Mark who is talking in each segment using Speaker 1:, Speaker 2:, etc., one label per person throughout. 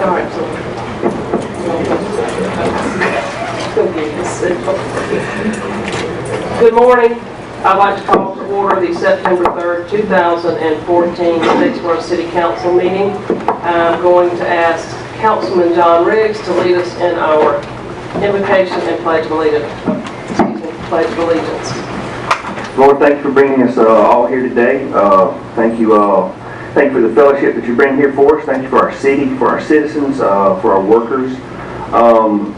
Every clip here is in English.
Speaker 1: All right, so. Good morning. I'd like to call to order the September 3rd, 2014 Statesboro City Council meeting. I'm going to ask Councilman John Riggs to lead us in our invocation and pledge of allegiance.
Speaker 2: Lord, thank you for bringing us all here today. Thank you for the fellowship that you bring here for us. Thank you for our city, for our citizens, for our workers.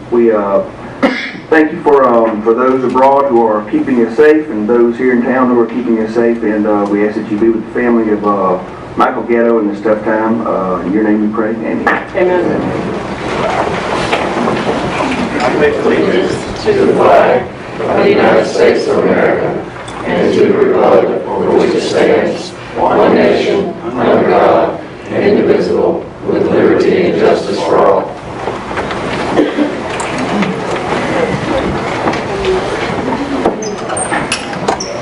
Speaker 2: We thank you for those abroad who are keeping us safe, and those here in town who are keeping us safe. And we ask that you be with the family of Michael Gatto in this tough time. In your name we pray. Amen.
Speaker 1: Amen.
Speaker 3: I pledge allegiance to the flag of the United States of America and to the republic for which it stands, one nation, under God, indivisible, with liberty and justice for all.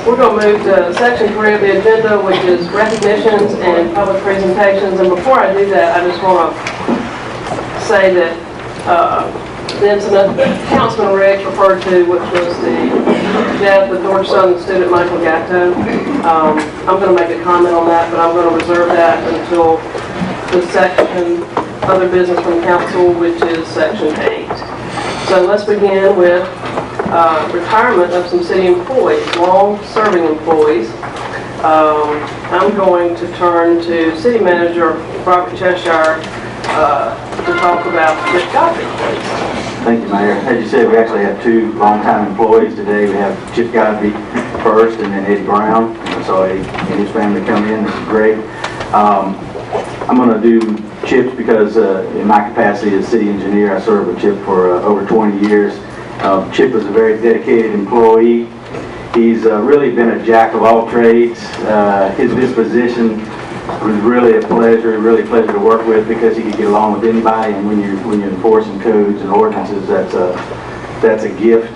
Speaker 1: We're going to move to section 3 of the agenda, which is recognitions and public presentations. And before I do that, I just want to say that the incident Councilman Riggs referred to, which was the death of Georgia Southern student Michael Gatto, I'm going to make a comment on that, but I'm going to reserve that until the section other business from council, which is section 8. So let's begin with retirement of some city employees, long-serving employees. I'm going to turn to City Manager Robert Cheshire to talk about Chip Godby, please.
Speaker 4: Thank you, Mayor. As you said, we actually have two long-time employees today. We have Chip Godby first, and then Eddie Brown. And so Eddie and his family come in. This is great. I'm going to do Chip's because in my capacity as city engineer, I served with Chip for over 20 years. Chip is a very dedicated employee. He's really been a jack of all trades. His disposition was really a pleasure to work with because he could get along with anybody. And when you're enforcing codes and ordinances, that's a gift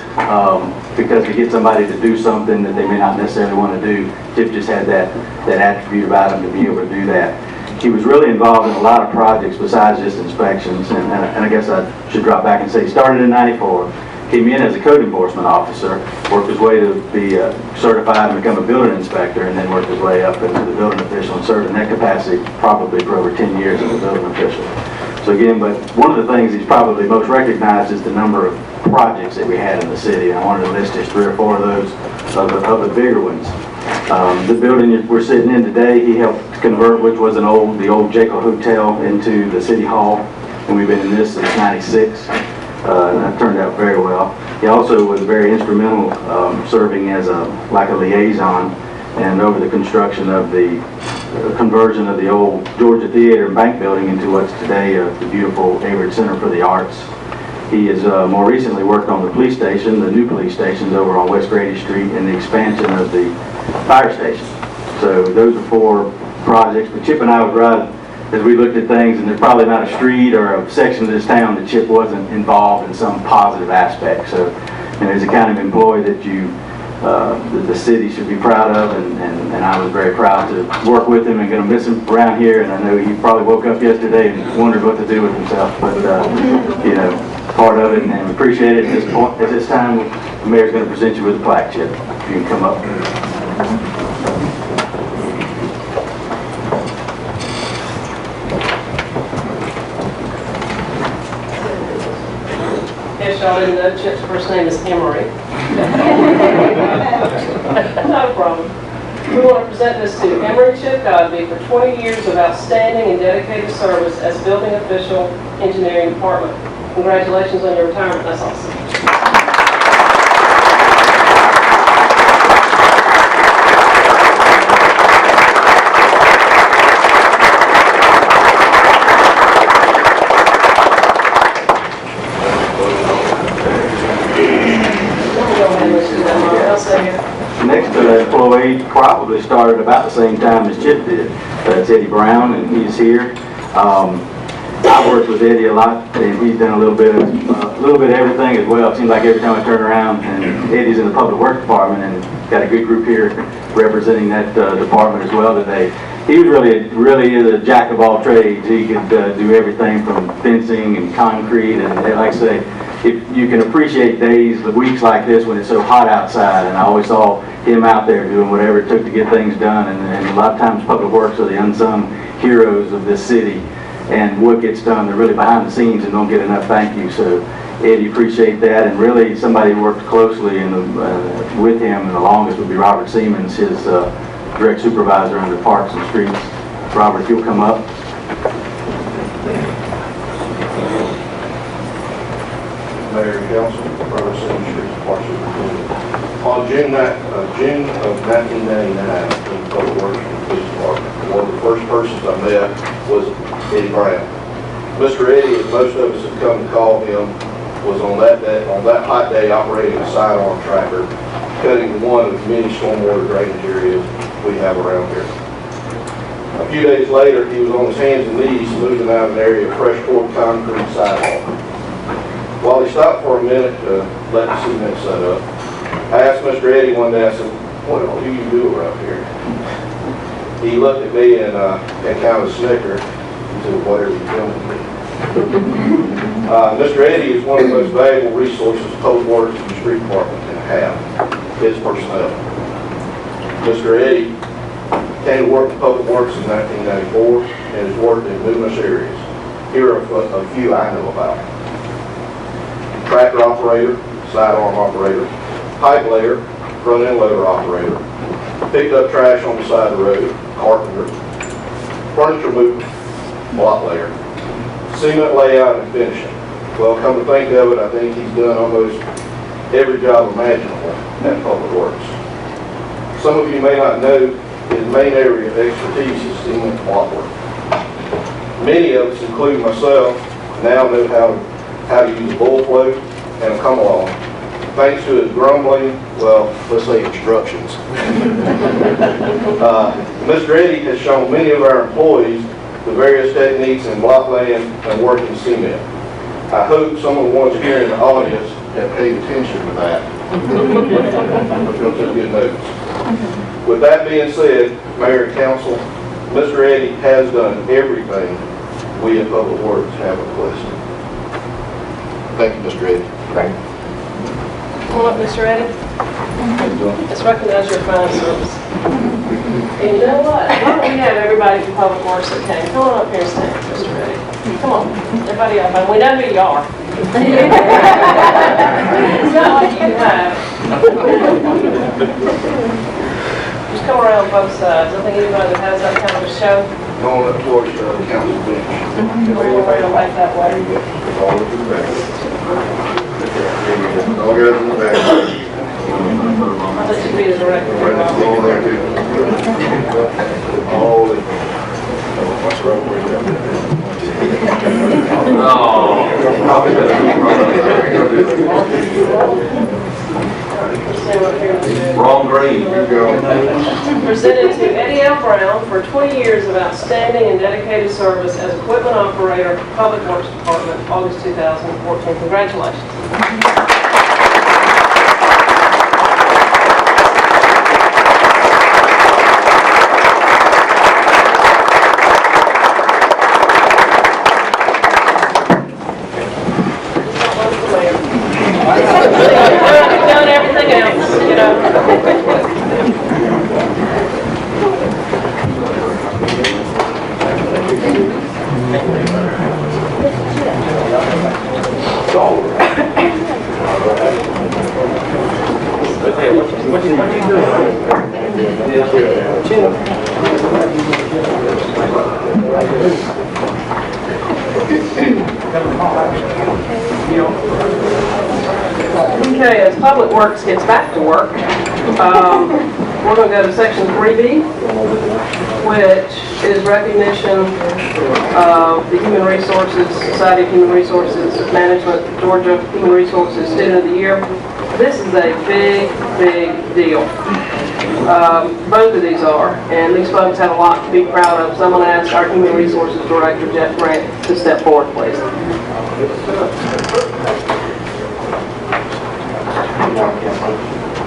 Speaker 4: because to get somebody to do something that they may not necessarily want to do, Chip just had that attribute about him to be able to do that. He was really involved in a lot of projects besides just inspections, and I guess I should drop back and say he started in '94. Came in as a code enforcement officer, worked his way to be certified and become a building inspector, and then worked his way up into the building official and served in that capacity probably for over 10 years as a building official. So again, but one of the things he's probably most recognized is the number of projects that we had in the city. I wanted to list just 3 or 4 of those, of the bigger ones. The building we're sitting in today, he helped convert, which was the old Jekyll Hotel, into the City Hall, and we've been in this since '96. And that turned out very well. He also was very instrumental serving as a liaison and over the construction of the conversion of the old Georgia Theater and Bank building into what's today the beautiful Avery Center for the Arts. He has more recently worked on the police station, the new police stations over on West Grady Street, and the expansion of the fire station. So those are 4 projects. But Chip and I would ride as we looked at things, and there's probably not a street or a section of this town that Chip wasn't involved in some positive aspect. So, and he's the kind of employee that that the city should be proud of, and I was very proud to work with him and going to miss him around here. And I know he probably woke up yesterday and wondered what to do with himself, but you know, part of it, and we appreciate it. At this point, at this time, the mayor's going to present you with a plaque, Chip. If you can come up.
Speaker 1: Y'all didn't know Chip's first name is Emery. Not a problem. We want to present this to Emery Chip Godby for 20 years of outstanding and dedicated service as building official, engineering department. Congratulations on your retirement. That's awesome.
Speaker 4: Next employee probably started about the same time as Chip did. That's Eddie Brown, and he's here. I worked with Eddie a lot, and he's done a little bit of everything as well. It seems like every time I turn around, and Eddie's in the public works department, and got a good group here representing that department as well today. he was really is a jack of all trades. He could do everything from fencing and concrete, and like I say, if you can appreciate days, the weeks like this when it's so hot outside, and I always saw him out there doing whatever it took to get things done, and a lot of times Public Works are the unsung heroes of this city, and what gets done, they're really behind the scenes and don't get enough thank you. So Eddie, appreciate that, and really somebody who worked closely with him and the longest would be Robert Siemens, his direct supervisor under Parks and Streets. Robert, if you'll come up.
Speaker 5: Mayor and Council, Robert Siemens, Streets, Parks and Recreation. On June of 1999, in Public Works and Police Department, one of the first persons I met was Eddie Brown. Mr. Eddie, as most of us have come to call him, was on that hot day operating a sidearm tractor, cutting one of many stormwater drainage areas we have around here. A few days later, he was on his hands and knees moving out an area of fresh poured concrete sidewalk. While he stopped for a minute to let the cement set up, I asked Mr. Eddie one day, I said, "What do you do around here?" He looked at me and kind of snickered. He said, "Whatever you telling me." Mr. Eddie is one of the most valuable resources Public Works and the Street Department can have, his personnel. Mr. Eddie came to work in Public Works in 1994 and has worked in numerous areas. Here are a few I know about. Tractor operator, sidearm operator, pipe layer, front end loader operator, picked up trash on the side of the road, carpenter, furniture mover, block layer, cement layout and finishing. Well, come to think of it, I think he's done almost every job imaginable at Public Works. Some of you may not know his main area of expertise is cement block work. Many of us, including myself, now know how to use a bull float and a come along. Thanks to his grumbling, well, let's say instructions. Mr. Eddie has shown many of our employees the various techniques in block laying and working cement. I hope some of the ones here in the audience have paid attention to that. Took good notes. With that being said, Mayor and Council, Mr. Eddie has done everything we at Public Works have requested. Thank you, Mr. Eddie.
Speaker 4: Thank you.
Speaker 1: Come on up, Mr. Eddie. Let's recognize your fine service. And you know what? Why don't we have everybody from Public Works that came? Come on up here and stand, Mr. Eddie. Come on. Everybody up. And we know who you are. It's not like you have. Just come around both sides. I think anybody that has that kind of a show.
Speaker 5: Going up towards the council bench.
Speaker 1: Come around like that way.
Speaker 5: All the way to the back. All the way to the back.
Speaker 1: That should be the director.
Speaker 5: Right next to you there, too. All the way. Watch right where you're
Speaker 3: Wrong grade.
Speaker 1: Presented to Eddie L. Brown for 20 years of outstanding and dedicated service as equipment operator, Public Works Department, August 2014. Congratulations. We've done everything else, you know. Okay, as Public Works gets back to work, we're going to go to section 3B, which is recognition of the Human Resources, Society of Human Resources Management, Georgia Human Resources Student of the Year. This is a big, big deal. Both of these are, and these folks have a lot to be proud of. So I'm going to ask our Human Resources Director, Jeff Grant, to step forward, please.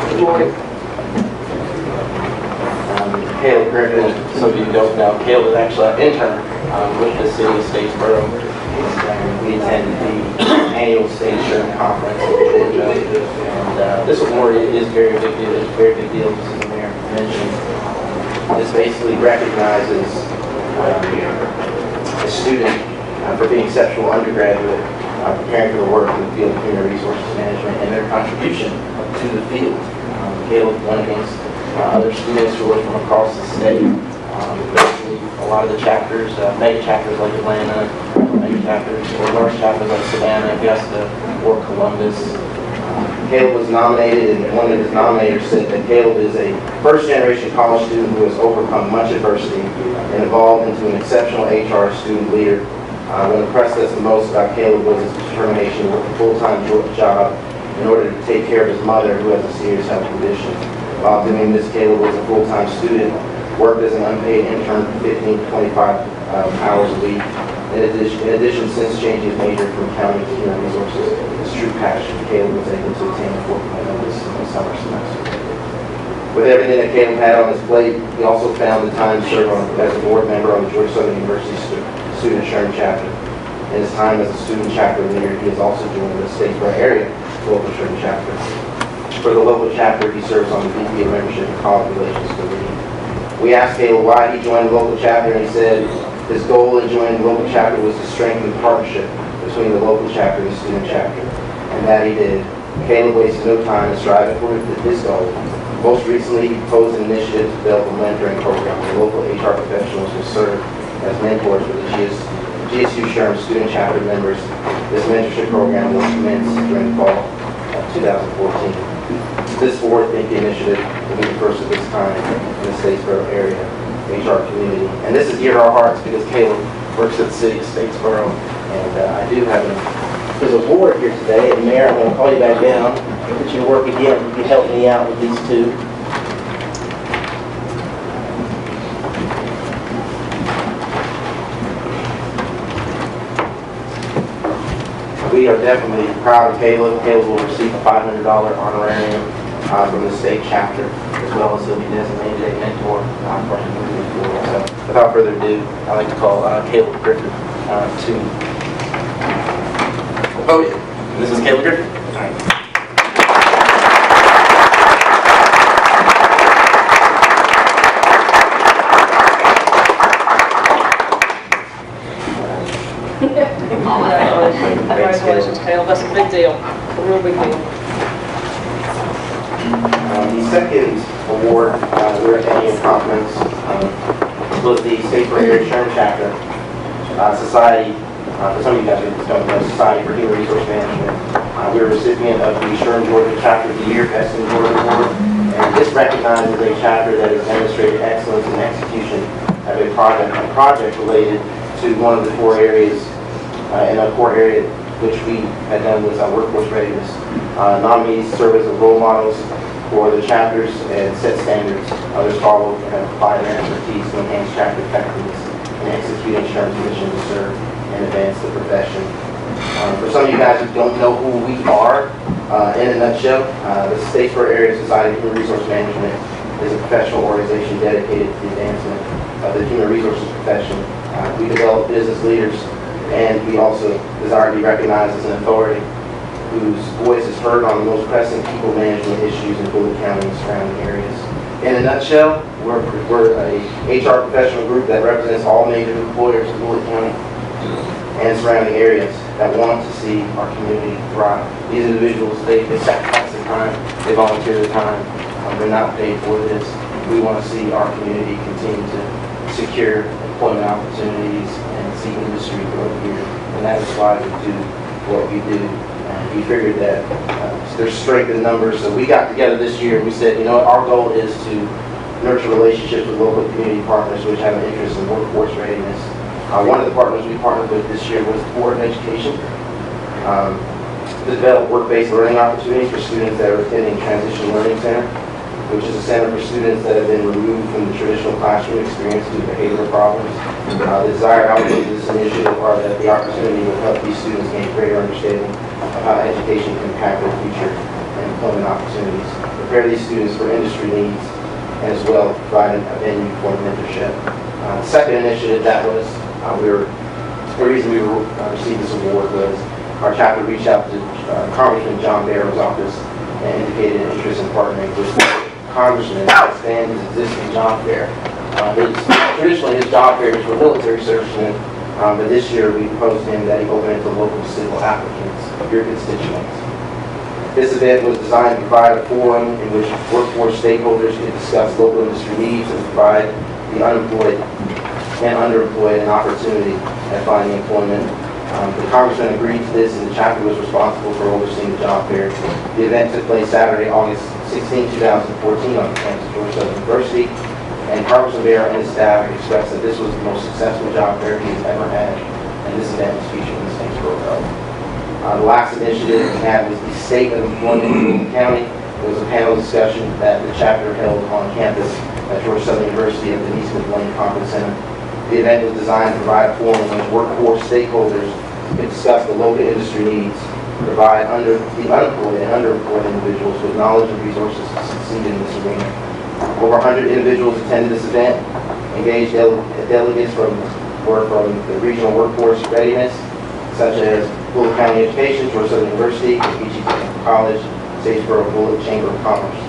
Speaker 1: Good morning.
Speaker 6: Caleb Griffin. Some of you don't know, Caleb is actually an intern with the city of Statesboro. We attended the annual State Insurance Conference in Georgia, and this award is very big deal. It's a very big deal, just as the mayor mentioned. This basically recognizes a student for being exceptional undergraduate, preparing for the work in the field of human resources management and their contribution to the field. Caleb went against other students who were from across the state. Basically, a lot of the chapters, mega chapters like Atlanta, mega chapters, or large chapters like Savannah, Augusta, or Columbus. Caleb was nominated, and one of his nominators said that Caleb is a first-generation college student who has overcome much adversity and evolved into an exceptional HR student leader. What impressed us the most about Caleb was his determination to work a full-time job in order to take care of his mother, who has a serious health condition. While doing this, Caleb was a full-time student, worked as an unpaid intern for 15 to 25 hours a week. In addition, since changing his major from accounting to human resources, his true passion, Caleb was able to attain a 4.0 this summer semester. With everything that Caleb had on his plate, he also found the time to serve as a board member on the Georgia Southern University Student Insurance Chapter. In his time as a student chapter leader, he has also joined the Statesboro area local insurance chapter. For the local chapter, he serves on the VP of Membership and College Relations Committee. We asked Caleb why he joined the local chapter, and he said his goal in joining the local chapter was to strengthen the partnership between the local chapter and the student chapter, and that he did. Caleb wasted no time in striving for his goal. Most recently, he proposed an initiative to develop a mentoring program where local HR professionals will serve as mentors for the GSU SHRM student chapter members. This mentorship program will commence during the fall of 2014. This forward-thinking initiative will be the first of its kind in the Statesboro area HR community. And this is dear to our hearts because Caleb works at the city of Statesboro. And I do have his award here today. And Mayor, I'm going to call you back down. Put you to work again. You can help me out with these two. We are definitely proud of Caleb. Caleb will receive a $500 honorarium from the state chapter, as well as he'll be designated a mentor for him moving forward. So, without further ado, I'd like to call Caleb Griffin to the podium. This is Caleb Griffin.
Speaker 1: Congratulations, Caleb. That's a big deal. A real big deal.
Speaker 6: The second award we're at the annual conference was the Statesboro Area SHRM Chapter Society. For some of you guys who don't know, Society for Human Resource Management. We're a recipient of the SHRM Georgia Chapter of the Year Best in Georgia Award, and this recognizes a chapter that has demonstrated excellence in execution of a project related to one of the core areas, and a core area which we had done was workforce readiness. Nominees serve as role models for the chapters and set standards. Others follow and apply their expertise to enhance chapter effectiveness and executing SHRM's mission to serve and advance the profession. For some of you guys who don't know who we are, in a nutshell, the Statesboro Area Society of Human Resource Management is a professional organization dedicated to the advancement of the human resources profession. We develop business leaders, and we also desire to be recognized as an authority whose voice is heard on the most pressing people management issues in Bullitt County and surrounding areas. In a nutshell, we're a HR professional group that represents all major employers in Bullitt County and surrounding areas that want to see our community thrive. These individuals, they sacrifice their time, they volunteer their time, they're not paid for this. We want to see our community continue to secure employment opportunities and see industry growth here, and that is why we do what we do. We figured that there's strength in numbers, so we got together this year and we said, you know what, our goal is to nurture relationships with local community partners which have an interest in workforce readiness. One of the partners we partnered with this year was the Board of Education to develop work-based learning opportunities for students that are attending Transition Learning Center, which is a center for students that have been removed from the traditional classroom experience due to behavioral problems. The desired outcomes of this initiative are that the opportunity will help these students gain greater understanding of how education can impact their future and employment opportunities, prepare these students for industry needs, and as well provide a venue for mentorship. The second initiative that was, the reason we received this award was our chapter reached out to Congressman John Barrow's office and indicated an interest in partnering with the Congressman to expand his existing job fair. Traditionally, his job fair is for military servicemen, but this year we proposed to him that he open it to local civil applicants, your constituents. This event was designed to provide a forum in which workforce stakeholders could discuss local industry needs and provide the unemployed and underemployed an opportunity at finding employment. The Congressman agreed to this, and the chapter was responsible for overseeing the job fair. The event took place Saturday, August 16, 2014 on the campus of Georgia Southern University, and Congressman Barrow and his staff expressed that this was the most successful job fair he has ever had, and this event was featured in the Statesboro Herald. The last initiative we had was the state of employment in Lincoln County. It was a panel discussion that the chapter held on campus at Georgia Southern University at the East Lane Conference Center. The event was designed to provide a forum in which workforce stakeholders could discuss the local industry needs, provide the unemployed and underemployed individuals with knowledge and resources to succeed in this arena. Over 100 individuals attended this event, engaged delegates from the regional workforce readiness, such as Fulton County Education, Georgia Southern University, Beachy Technical College, Statesboro Bullock Chamber of Commerce.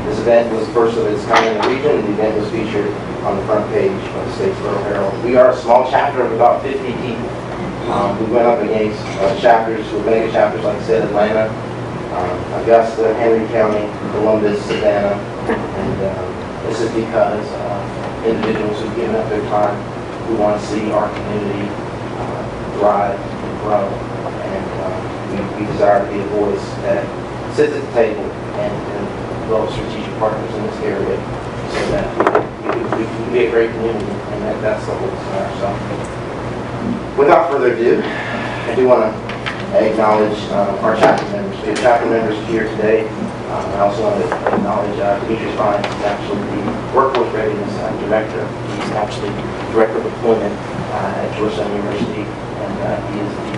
Speaker 6: This event was the first of its kind in the region, and the event was featured on the front page of the Statesboro Herald. We are a small chapter of about 50 people. We went up against chapters with mega chapters, like I said, Atlanta, Augusta, Henry County, Columbus, Savannah, and this is because individuals who've given up their time, who want to see our community thrive and grow, and we desire to be a voice that sits at the table and develop strategic partners in this area so that we can be a great community, and that's the whole desire. So, without further ado, I do want to acknowledge our chapter members. We have chapter members here today. I also want to acknowledge Demetrius Fine, who's actually the Workforce Readiness Director. He's actually Director of Employment at Georgia Southern University, and he is the,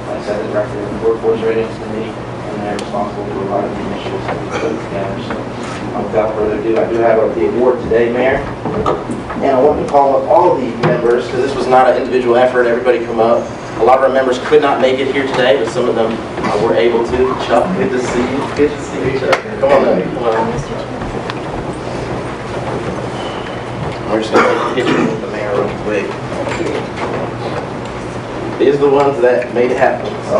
Speaker 6: like I said, the Director of the Workforce Readiness Committee, and they're responsible for a lot of the initiatives that we put together. So, without further ado, I do have the award today, Mayor. And I want to call up all of the members, because this was not an individual effort. Everybody come up. A lot of our members could not make it here today, but some of them were able to. Chuck, good to see you. Good to see you, Chuck. Come on up. Come on. We're just going to take a picture with the mayor real quick. These are the ones that made it happen. So.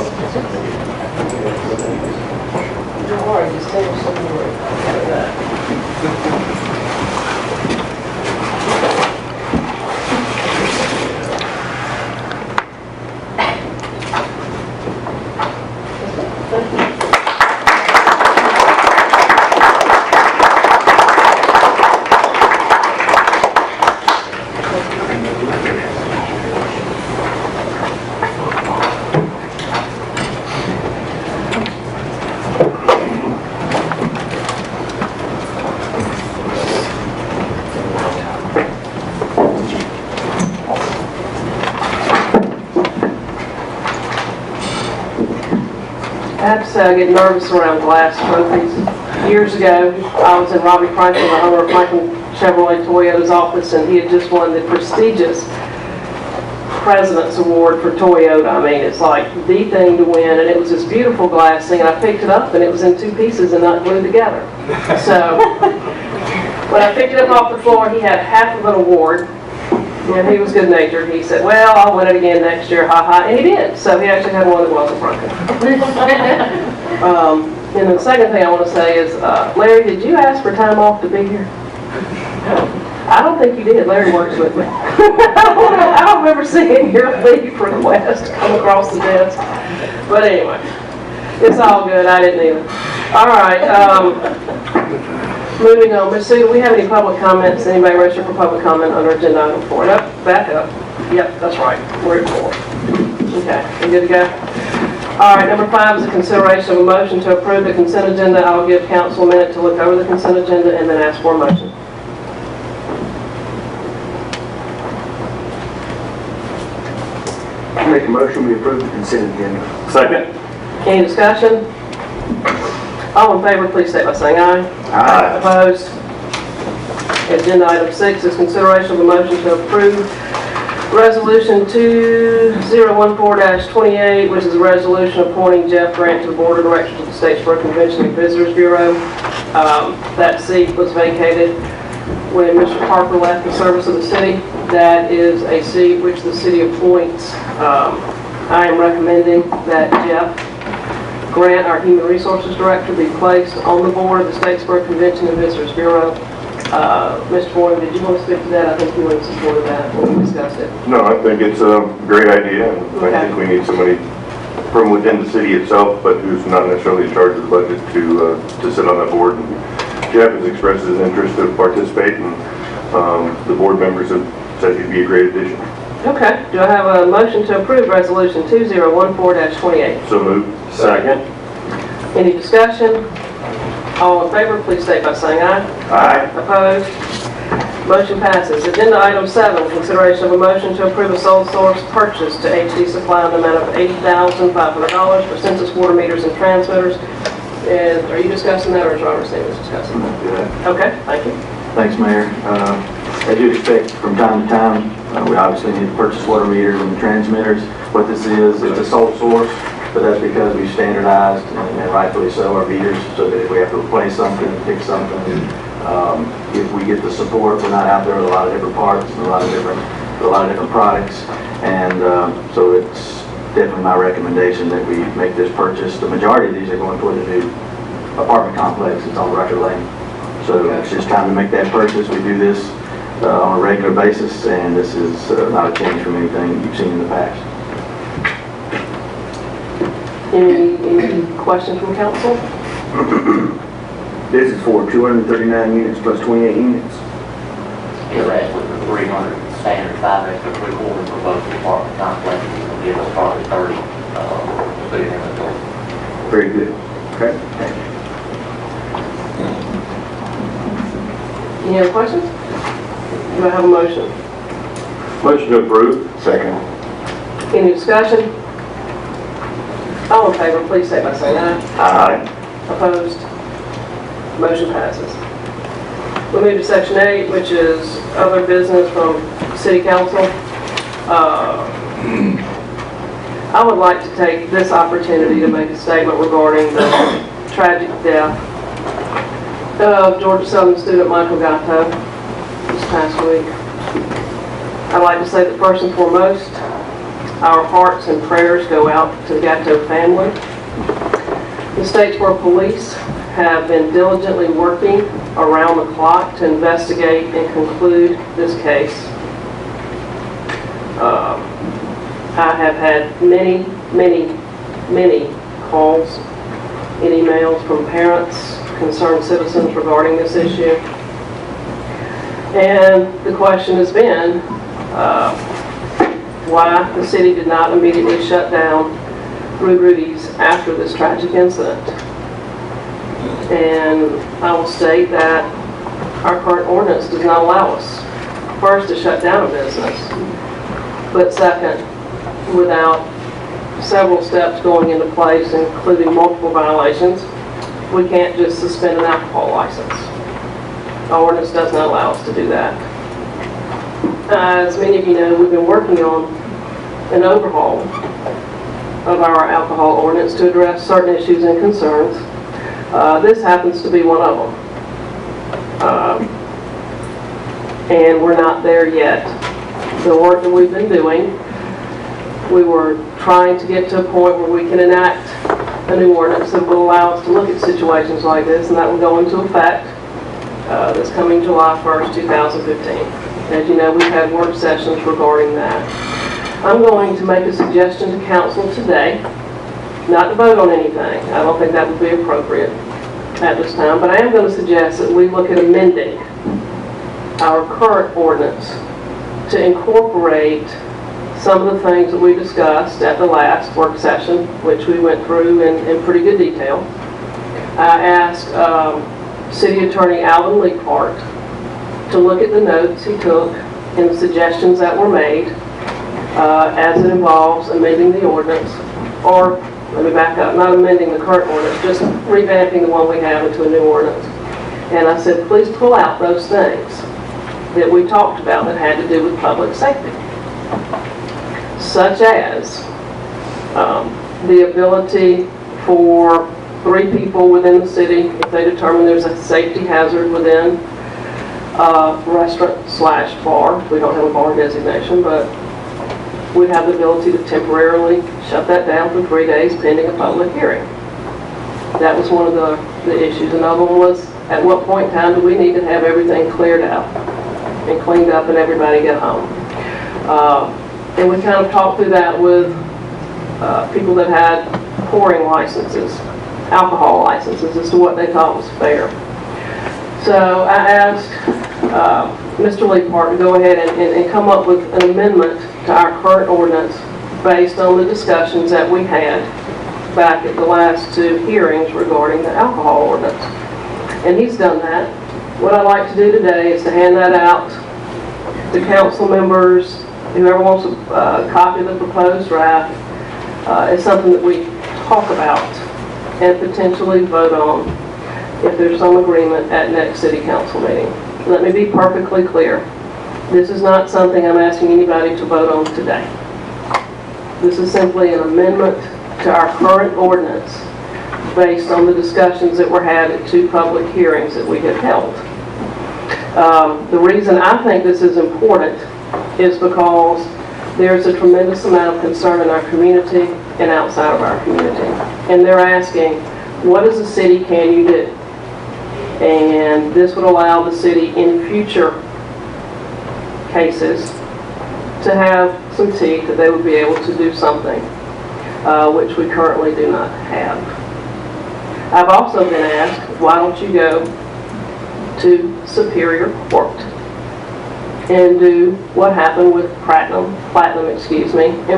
Speaker 1: I have to say I get nervous around glass trophies. Years ago, I was in Robbie Franklin, the owner of Franklin Chevrolet Toyota's office, and he had just won the prestigious President's Award for Toyota. I mean, it's like the thing to win, and it was this beautiful glass thing, and I picked it up, and it was in two pieces and not glued together. So, when I picked it up off the floor, he had half of an award. And he was good-natured. He said, well, I'll win it again next year, ha-ha, and he did. So he actually had one that wasn't broken. And the second thing I want to say is, Larry, did you ask for time off to be here? I don't think you did. Larry works with me. I don't remember seeing your leave request come across the desk. But anyway, it's all good. I didn't either. All right. Moving on, Ms. Sue, do we have any public comments? Anybody registered for public comment under agenda item 4? Nope, back up. Yep, that's right. We're at 4. Okay, we good to go? All right, number 5 is a consideration of a motion to approve the consent agenda. I'll give council a minute to look over the consent agenda and then ask for a motion.
Speaker 2: I make a motion we approve the consent agenda.
Speaker 3: Second.
Speaker 1: Any discussion? All in favor, please state by saying aye.
Speaker 3: Aye.
Speaker 1: Opposed? Agenda item 6 is consideration of a motion to approve Resolution 2014-28, which is a resolution appointing Jeff Grant to the Board of Directors of the Statesboro Convention and Visitors Bureau. That seat was vacated when Mr. Parker left the service of the city. That is a seat which the city appoints. I am recommending that Jeff Grant, our Human Resources Director, be placed on the board of the Statesboro Convention and Visitors Bureau. Mr. Boyd, did you want to speak to that? I think you were in support of that when we discussed it.
Speaker 7: No, I think it's a great idea, and I think we need somebody from within the city itself, but who's not necessarily in charge of the budget to sit on that board. And Jeff has expressed his interest to participate, and the board members have said he'd be a great addition.
Speaker 1: Okay. Do I have a motion to approve Resolution 2014-28?
Speaker 7: So moved.
Speaker 3: Second.
Speaker 1: Any discussion? All in favor, please state by saying aye.
Speaker 7: Aye.
Speaker 1: Opposed? Motion passes. Agenda item 7, consideration of a motion to approve a sole source purchase to HD Supply in the amount of $80,500 for census water meters and transmitters. And are you discussing that, or is Robert Stevens discussing that? Okay, thank you.
Speaker 4: Thanks, Mayor. As you'd expect, from time to time, we obviously need to purchase water meters and transmitters. What this is, it's a sole source, but that's because we've standardized, and rightfully so, our meters, so that if we have to replace something, fix something, if we get the support, we're not out there with a lot of different parts and a lot of different products. And so it's definitely my recommendation that we make this purchase. The majority of these are going toward the new apartment complex that's on Record Lane. So it's just time to make that purchase. We do this on a regular basis, and this is not a change from anything you've seen in the past.
Speaker 1: Any questions from council?
Speaker 2: This is for 239 units plus 28 units.
Speaker 8: It's actually for 300 standard 5 extra 3/4 for both apartment complexes. It'll give us probably 30 to put it in the door.
Speaker 2: Very good. Okay.
Speaker 1: Any other questions? Do I have a motion?
Speaker 7: Motion to approve.
Speaker 3: Second.
Speaker 1: Any discussion? All in favor, please say by saying aye.
Speaker 7: Aye.
Speaker 1: Opposed? Motion passes. We move to section 8, which is other business from City Council. I would like to take this opportunity to make a statement regarding the tragic death of Georgia Southern student Michael Gatto this past week. I'd like to say that first and foremost, our hearts and prayers go out to the Gatto family. The Statesboro Police have been diligently working around the clock to investigate and conclude this case. I have had many calls and emails from parents, concerned citizens regarding this issue. And the question has been why the city did not immediately shut down Rudy's after this tragic incident. And I will state that our current ordinance does not allow us, first, to shut down a business, but second, without several steps going into place, including multiple violations, we can't just suspend an alcohol license. Our ordinance does not allow us to do that. As many of you know, we've been working on an overhaul of our alcohol ordinance to address certain issues and concerns. This happens to be one of them. And we're not there yet. The work that we've been doing, we were trying to get to a point where we can enact a new ordinance that will allow us to look at situations like this, and that will go into effect this coming July 1st, 2015. As you know, we've had work sessions regarding that. I'm going to make a suggestion to council today, not to vote on anything. I don't think that would be appropriate at this time, but I am going to suggest that we look at amending our current ordinance to incorporate some of the things that we discussed at the last work session, which we went through in pretty good detail. I asked City Attorney Alan Leaphart to look at the notes he took and the suggestions that were made as it involves amending the ordinance, or let me back up, not amending the current ordinance, just revamping the one we have into a new ordinance. And I said, please pull out those things that we talked about that had to do with public safety, such as the ability for 3 people within the city, if they determine there's a safety hazard within a restaurant/bar. We don't have a bar designation, but we'd have the ability to temporarily shut that down for 3 days pending a public hearing. That was one of the issues. Another one was, at what point in time do we need to have everything cleared out and cleaned up and everybody get home? And we kind of talked through that with people that had pouring licenses, alcohol licenses, as to what they thought was fair. So I asked Mr. Leapart to go ahead and come up with an amendment to our current ordinance based on the discussions that we had back at the last 2 hearings regarding the alcohol ordinance. And he's done that. What I'd like to do today is to hand that out to council members, whoever wants a copy of the proposed draft. It's something that we talk about and potentially vote on if there's some agreement at next city council meeting. Let me be perfectly clear. This is not something I'm asking anybody to vote on today. This is simply an amendment to our current ordinance based on the discussions that were had at 2 public hearings that we have held. The reason I think this is important is because there's a tremendous amount of concern in our community and outside of our community. And they're asking, what as a city can you do? And this would allow the city in future cases to have some teeth that they would be able to do something, which we currently do not have. I've also been asked, why don't you go to Superior Court and do what happened with Platinum, in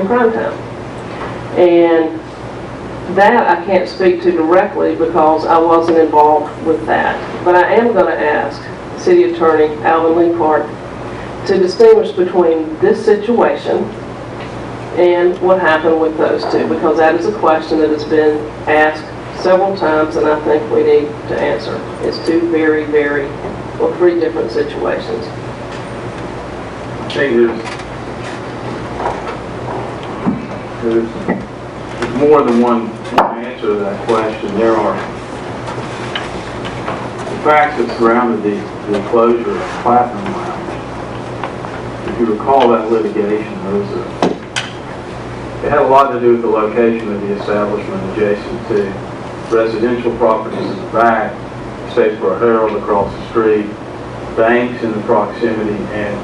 Speaker 1: Primetime? And that I can't speak to directly because I wasn't involved with that. But I am going to ask City Attorney Alvin Leapart to distinguish between this situation and what happened with those 2, because that is a question that has been asked several times and I think we need to answer. It's 2 very, 3 different situations.
Speaker 9: I think there's more than one answer to that question. There are the facts that surrounded the closure of Platinum Lounge. If you recall that litigation, it had a lot to do with the location of the establishment adjacent to residential properties in the back, Statesboro Herald across the street, banks in the proximity, and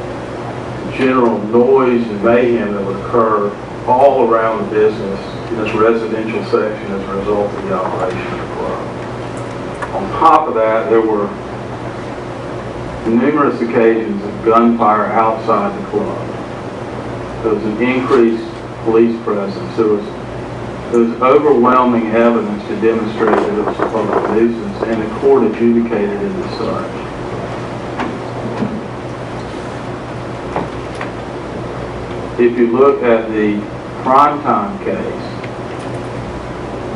Speaker 9: general noise and mayhem that would occur all around the business in this residential section as a result of the operation of the club. On top of that, there were numerous occasions of gunfire outside the club. There was an increased police presence. There was overwhelming evidence to demonstrate that it was a public nuisance, and the court adjudicated it as such. If you look at the Primetime case,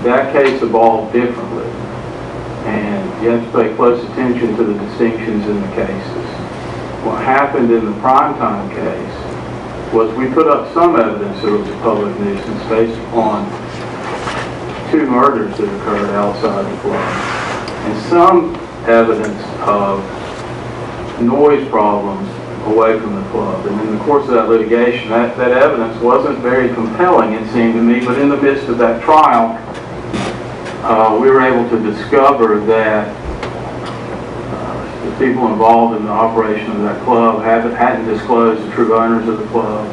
Speaker 9: that case evolved differently, and you have to pay close attention to the distinctions in the cases. What happened in the Primetime case was we put up some evidence that it was a public nuisance based upon 2 murders that occurred outside the club, and some evidence of noise problems away from the club. And in the course of that litigation, that evidence wasn't very compelling, it seemed to me, but in the midst of that trial, we were able to discover that the people involved in the operation of that club hadn't disclosed the true owners of the club.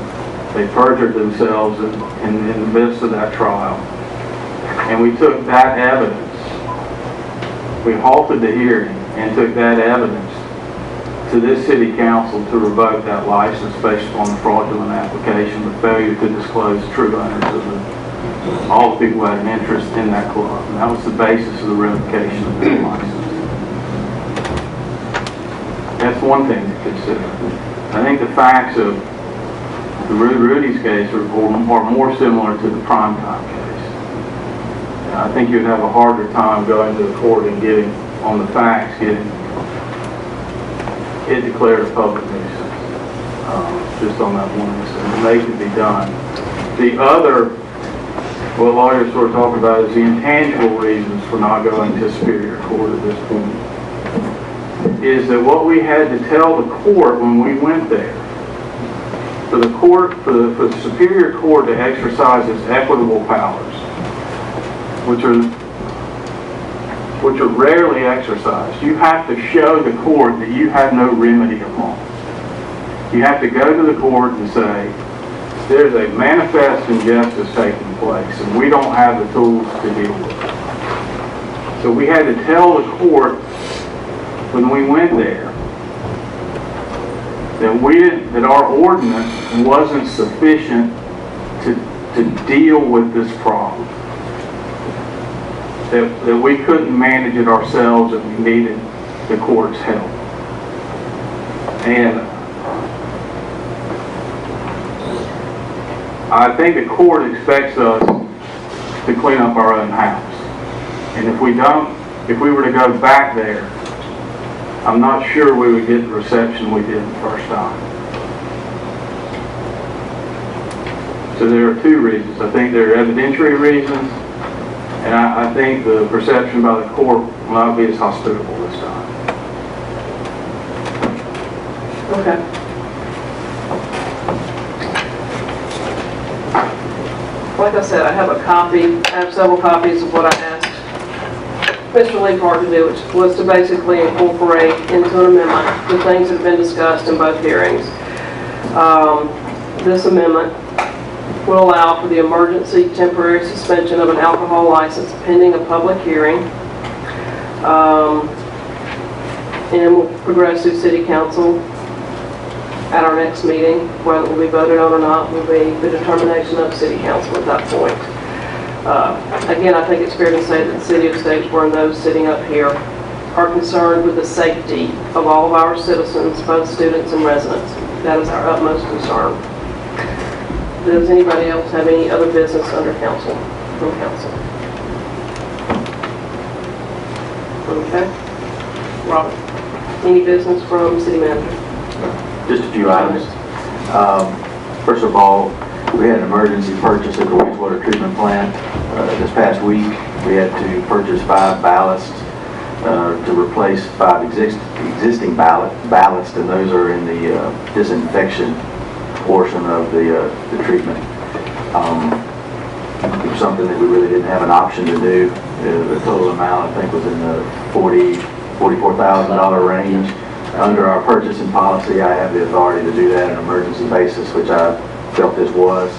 Speaker 9: They perjured themselves in the midst of that trial. And we took that evidence, we halted the hearing and took that evidence to this city council to revoke that license based upon the fraudulent application, the failure to disclose the true owners of all the people who had an interest in that club. And that was the basis of the revocation of that license. That's one thing to consider. I think the facts of the Rudy's case are more similar to the Primetime case. And I think you'd have a harder time going to the court and getting, on the facts, getting it declared a public nuisance. just on that one incident, and they can be done. The other, what lawyers sort of talk about is the intangible reasons for not going to Superior Court at this point, is that what we had to tell the court when we went there, for the Superior Court to exercise its equitable powers, which are rarely exercised, you have to show the court that you have no remedy of law. You have to go to the court and say, there's a manifest injustice taking place, and we don't have the tools to deal with it. So we had to tell the court when we went there that our ordinance wasn't sufficient to deal with this problem. That we couldn't manage it ourselves and we needed the court's help. And I think the court expects us to clean up our own house. And if we were to go back there, I'm not sure we would get the reception we did the first time. So there are two reasons. I think there are evidentiary reasons, and I think the perception by the court will not be as hospitable this time.
Speaker 1: Okay. Like I said, I have several copies of what I asked Mr. Leapart to do, which was to basically incorporate into an amendment the things that have been discussed in both hearings. This amendment will allow for the emergency temporary suspension of an alcohol license pending a public hearing, and will progress through City Council at our next meeting. Whether it will be voted on or not will be the determination of City Council at that point. Again, I think it's fair to say that the City of Statesboro and those sitting up here are concerned with the safety of all of our citizens, both students and residents. That is our utmost concern. Does anybody else have any other business under council, from council? Okay. Robert, any business from city manager?
Speaker 4: Just a few items. First of all, we had an emergency purchase at the wastewater treatment plant this past week. We had to purchase 5 ballasts to replace 5 existing ballasts, and those are in the disinfection portion of the treatment. It was something that we really didn't have an option to do. The total amount, I think, was in the $44,000 range. Under our purchasing policy, I have the authority to do that on an emergency basis, which I felt this was.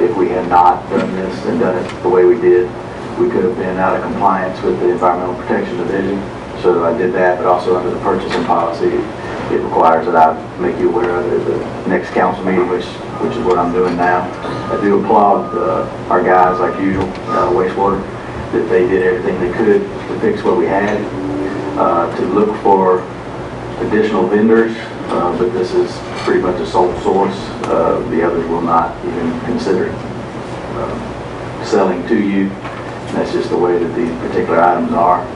Speaker 4: If we had not done this and done it the way we did, we could have been out of compliance with the Environmental Protection Division. So I did that, but also under the purchasing policy, it requires that I make you aware of it at the next council meeting, which is what I'm doing now. I do applaud our guys, like usual, wastewater, that they did everything they could to fix what we had, to look for additional vendors, but this is pretty much a sole source. The others will not even consider selling to you. And that's just the way that these particular items are.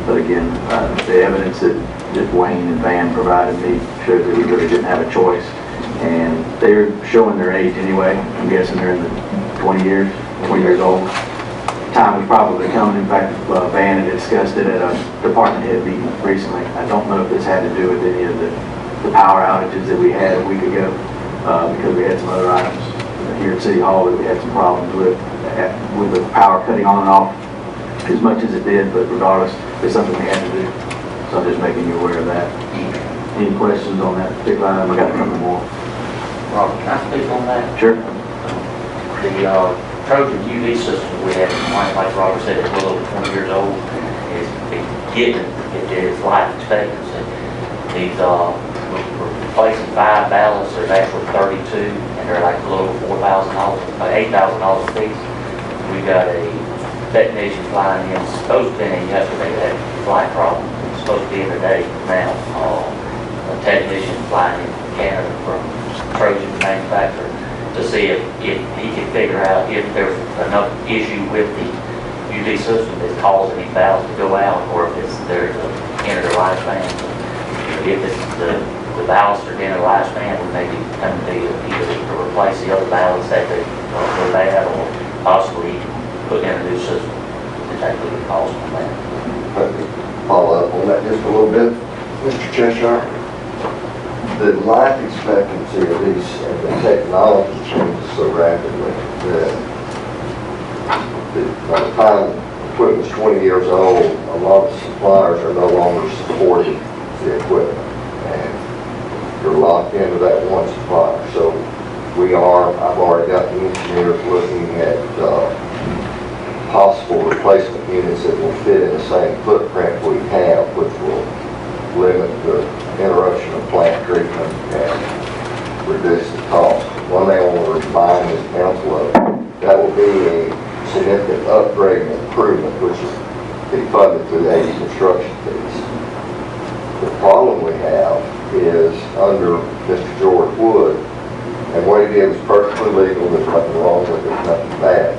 Speaker 4: But again, the evidence that Wayne and Van provided me shows that we really didn't have a choice. And they're showing their age anyway. I'm guessing they're in the 20 years old. Time was probably coming. In fact, Van had discussed it at a department head meeting recently. I don't know if this had to do with any of the power outages that we had a week ago, because we had some other items here at City Hall that we had some problems with the power cutting on and off as much as it did, but regardless, it's something we had to do. So I'm just making you aware of that. Any questions on that particular item? I got a couple more.
Speaker 8: Robert, can I speak on that?
Speaker 4: Sure.
Speaker 8: The Trojan UV system we have in mind, like Robert said, it's a little over 20 years old, is getting its life expectancy. These we're replacing 5 ballasts. There's actually 32, and they're like a little over $4,000, $8,000 a piece. We got a technician flying in, supposed to be in yesterday, that flight problem. It's supposed to be in today now. A technician flying in from Canada from Trojan manufacturer to see if he could figure out if there's enough issue with the UV system that's causing these valves to go out, or if there's an end of their lifespan. If it's the the ballasts are getting a lifespan, we may be coming to either to replace the other ballasts that they go bad, or possibly put in a new system to take a little cost on that.
Speaker 3: Follow up on that just a little bit. Mr. Cheshire, the life expectancy of these and the technology changes so rapidly that by the time the equipment's 20 years old, a lot of suppliers are no longer supporting the equipment. And you're locked into that one supplier. So I've already got the engineers looking at possible replacement units that will fit in the same footprint we have, which will limit the interruption of plant treatment and reduce the cost. One thing I want to remind this council of, that will be a significant upgrade and improvement, which will be funded through the 80 construction fees. The problem we have is under Mr. George Wood, and what he did was perfectly legal, there's nothing wrong with it, nothing bad.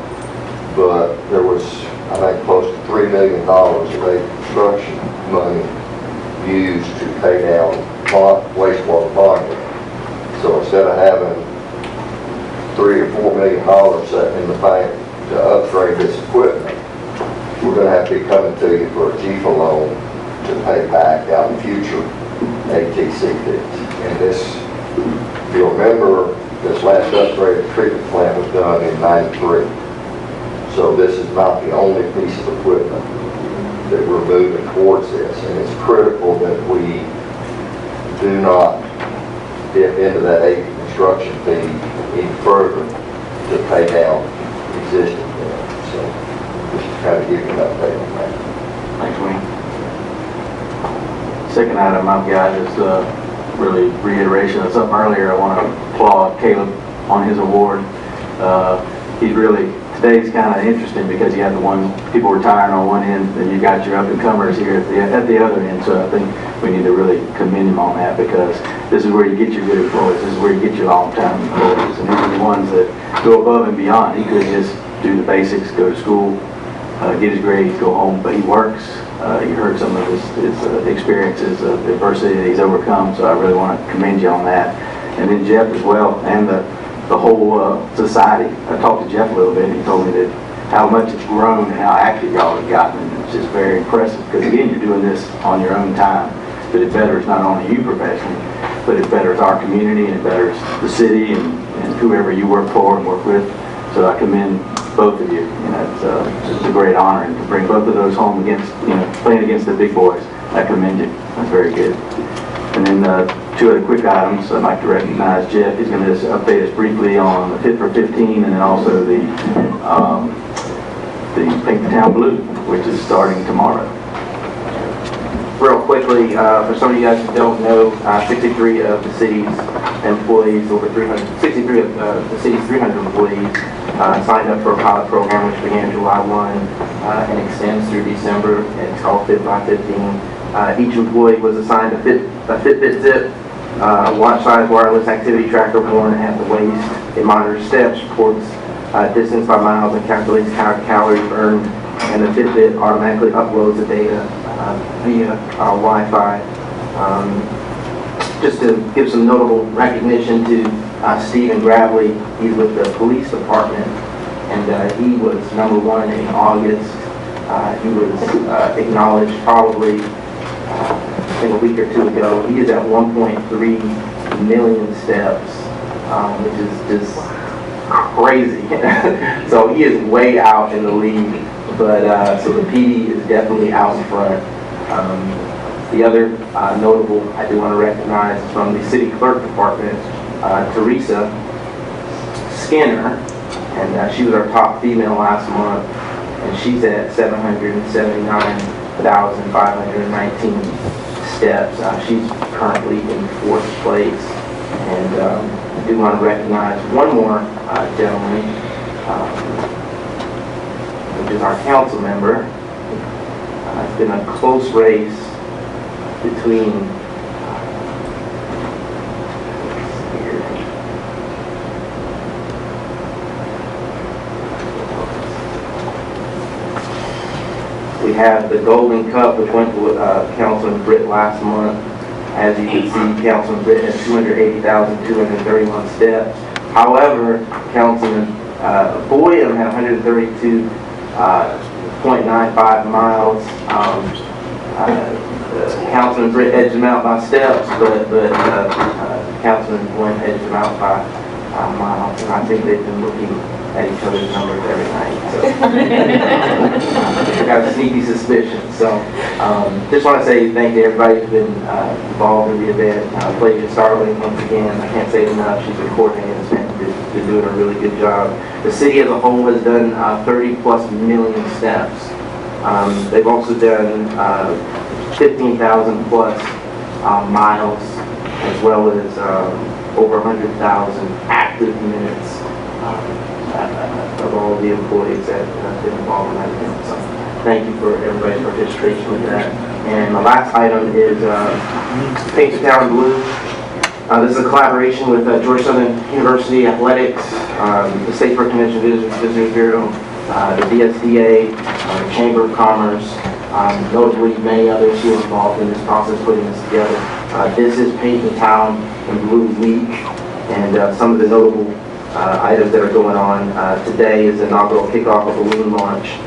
Speaker 3: But there was, I think, close to $3 million of aid construction money used to pay down wastewater bonding. So instead of having $3 or $4 million sitting in the bank to upgrade this equipment, we're going to have to be coming to you for a GFA loan to pay back out in future ATC fees. And this, if you remember, this last upgrade of the treatment plant was done in '93. So this is not the only piece of equipment that we're moving towards this. And it's critical that we do not dip into that AT construction fee any further to pay down existing debt. So just to kind of give you an update on that.
Speaker 9: Thanks, Wayne. Second item I've got is really reiteration of something earlier. I want to applaud Caleb on his award. Today's kind of interesting because you have the one people retiring on one end, and you got your up-and-comers here at the other end. So I think we need to really commend him on that, because this is where you get your good employees. This is where you get your long-term employees, and these are the ones that go above and beyond. He could just do the basics, go to school, get his grades, go home, but he works. You heard some of his experiences of the adversity that he's overcome, so I really want to commend you on that. And then Jeff as well, and the whole society. I talked to Jeff a little bit, and he told me that how much it's grown and how active y'all have gotten, and it's just very impressive, because again, you're doing this on your own time, but it betters not only you professionally, but it betters our community, and it betters the city and whoever you work for and work with. So I commend both of you. It's just a great honor, and to bring both of those home against, playing against the big boys, I commend you. That's very good. And then two other quick items I'd like to recognize. Jeff is going to just update us briefly on the Fit for 15, and then also the Paint the Town Blue, which is starting tomorrow.
Speaker 10: Real quickly, for some of you guys who don't know, 63 of the city's employees, over 300, 63 of the city's 300 employees signed up for a pilot program which began July 1 and extends through December. It's called Fit by 15. Each employee was assigned a Fitbit Zip, watch-size wireless activity tracker worn at the waist. It monitors steps, reports distance by miles, and calculates calories burned. And the Fitbit automatically uploads the data via Wi-Fi. Just to give some notable recognition to Stephen Gravely. He's with the police department, and he was #1 in August. He was acknowledged probably I think a week or two ago. He is at 1.3 million steps, which is just crazy. So he is way out in the league, but so the PD is definitely out in front. The other notable I do want to recognize is from the city clerk department, Teresa Skinner, and she was our top female last month, and she's at 779,519 steps. She's currently in 4th place, and I do want to recognize one more gentleman, which is our council member. It's been a close race between we have the Golden Cup, which went to Councilman Britt last month. As you can see, Councilman Britt has 280,231 steps. However, Councilman Boyum had 132.95 miles. Councilman Britt edged him out by steps, but Councilman Boyum edged him out by miles. And I think they've been looking at each other's numbers every night. So I got a sneaky suspicion. So just want to say thank you to everybody who's been involved in the event. Flavia Starling, once again, I can't say it enough. She's been coordinating this event. Been doing a really good job. The city as a whole has done 30+ million steps. They've also done 15,000+ miles, as well as over 100,000 active minutes of all the employees that have been involved in that event. So thank you for everybody's participation with that. And the last item is Paint the Town Blue. This is a collaboration with Georgia Southern University Athletics, the Statesboro Convention Visitors Bureau, the DSDA, the Chamber of Commerce, notably many others who are involved in this process putting this together. This is Paint the Town in Blue Week, and some of the notable items that are going on. Today is the inaugural kickoff of balloon launch,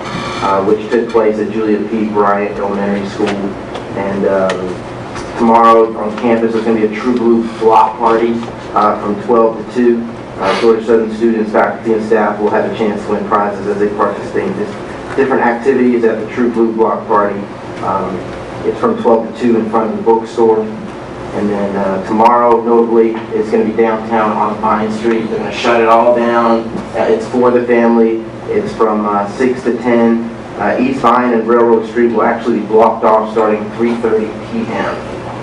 Speaker 10: which took place at Julia P. Bryant Elementary School. And tomorrow on campus there's going to be a True Blue block party from 12 to 2. Georgia Southern students, faculty, and staff will have a chance to win prizes as they participate in different activities at the True Blue block party. It's from 12 to 2 in front of the bookstore. And then tomorrow, notably, it's going to be downtown on Vine Street. They're going to shut it all down. It's for the family. It's from 6 to 10. East Vine and Railroad Street will actually be blocked off starting 3:30 p.m.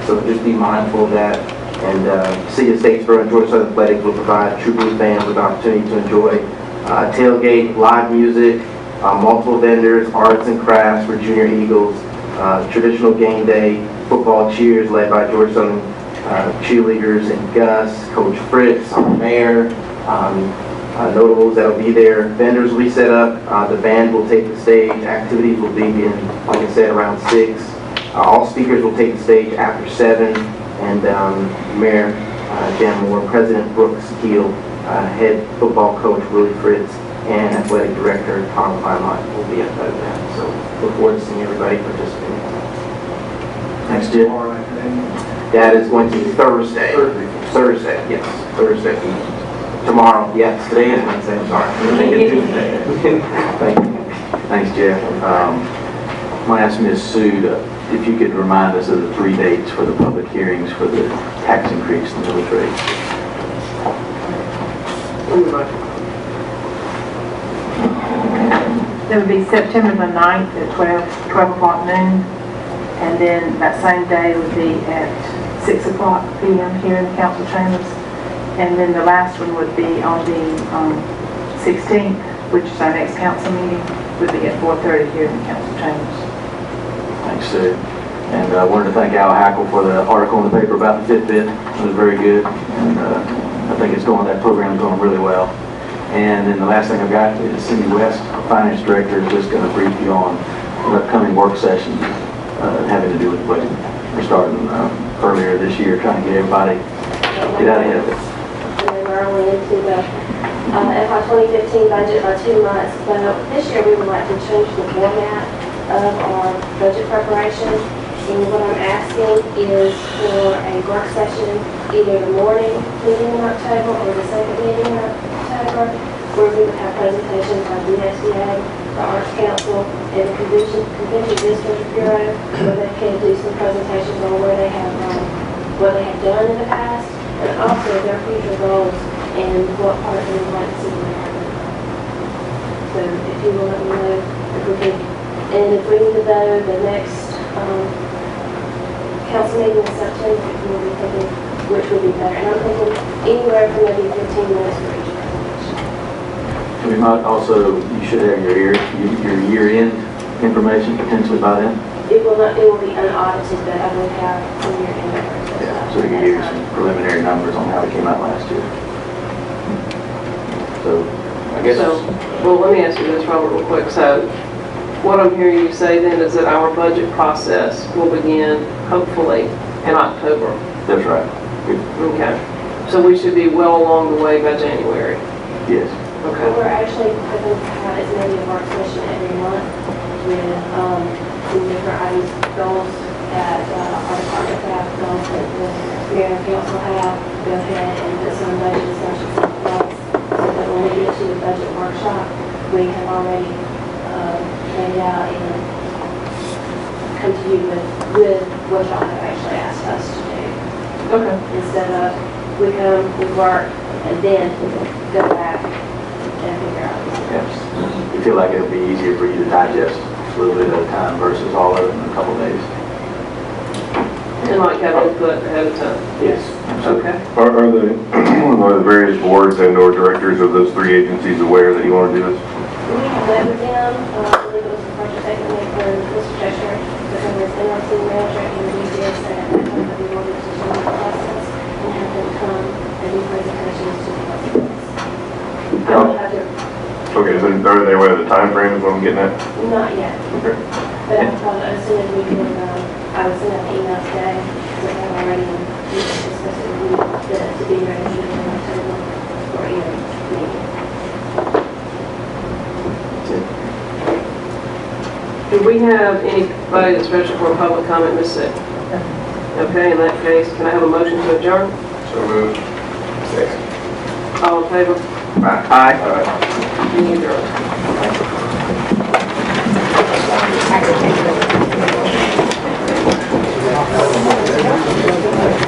Speaker 10: So just be mindful of that. And City of Statesboro and Georgia Southern Athletics will provide True Blue fans with an opportunity to enjoy tailgate, live music, multiple vendors, arts and crafts for Junior Eagles, traditional game day, football cheers led by Georgia Southern cheerleaders and Gus, Coach Fritz, our mayor, notables that will be there. Vendors will be set up. The band will take the stage. Activities will be in, like I said, around 6. All speakers will take the stage after 7. And Mayor Jan Moore, President Brooks Keel, head football coach Willie Fritz, and athletic director Tom Kleinlott will be at that event. So look forward to seeing everybody participating. Next year. That is going to be Thursday. Thursday, yes. Thursday. Tomorrow, yes. Today is Wednesday, I'm sorry. Tuesday. Thank you.
Speaker 4: Thanks, Jeff. I'm going to ask Ms. Sue if you could remind us of the 3 dates for the public hearings for the tax increase in the millage rate.
Speaker 11: It would be September the 9th at 12 o'clock noon, and then that same day would be at 6 o'clock p.m. here in the council chambers, and then the last one would be on the 16th, which is our next council meeting, would be at 4:30 here in the council chambers.
Speaker 4: Thanks, Sue. And I wanted to thank Al Hackle for the article in the paper about the Fitbit. It was very good, and I think that program is going really well. And then the last thing I've got is Cindy West, our finance director, is just going to brief you on the upcoming work sessions having to do with the budget. We're starting earlier this year, trying to get everybody get out ahead of it.
Speaker 12: And then we're only into the FY 2015 budget by 2 months. But this year we would like to change the format of our budget preparation. And what I'm asking is for a work session, either the morning meeting in October or the second meeting in October, where we would have presentations by the SBA, the Arts Council, and the Convention Visitors Bureau, where they can do some presentations on what they have done in the past, and also their future goals and what part they would like to see them happen. So if you will let me know if we can, and if we need to vote the next council meeting in September, we'll be thinking which would be better. And I'm thinking anywhere from maybe 15 minutes for each presentation.
Speaker 4: We might also, you should have your year-end information potentially by then.
Speaker 12: It will be unaudited, but I will have some year-end numbers.
Speaker 4: Yeah, so we can give you some preliminary numbers on how it came out last year. So, I guess.
Speaker 1: So, well, let me ask you this, Robert, real quick. So, what I'm hearing you say then is that our budget process will begin, hopefully, in October.
Speaker 2: That's right.
Speaker 1: Okay. So we should be well along the way by January.
Speaker 2: Yes.
Speaker 1: Okay.
Speaker 12: We're actually hoping to have as many of our commission every month with some different items, goals that our departments have, goals that the mayor and council have. Go ahead and put some budget assumptions in place so that when we get to the budget workshop, we have already laid out and come to you with what y'all have actually asked us to do.
Speaker 1: Okay.
Speaker 12: Instead of we come, we work, and then go back and figure out these numbers.
Speaker 4: We feel like it'll be easier for you to digest a little bit at a time versus all of it in a couple of days.
Speaker 1: And like have input ahead of time.
Speaker 4: Yes.
Speaker 1: Okay.
Speaker 7: Are the various boards and or directors of those three agencies aware that you want to do this?
Speaker 12: We have met with them, I believe it was the first or second week for Mr. Cheshire, the governor's NRC manager, and we did set up a time that we wanted to start the process and have them come and do presentations to the public. I don't have to,
Speaker 7: Okay, so are they aware of the time frame is what I'm getting at?
Speaker 12: not yet,
Speaker 7: Okay.
Speaker 12: but I thought as soon as we can, I would send out an email today, so they have already, we can discuss it with you, to be ready in October for your meeting.
Speaker 1: Do we have anybody that's registered for a public comment, Ms. Sick? Okay, in that case, can I have a motion to adjourn?
Speaker 3: So moved. Second.
Speaker 1: All in favor?
Speaker 2: Aye.
Speaker 1: Meeting adjourned.
Speaker 3: Aye.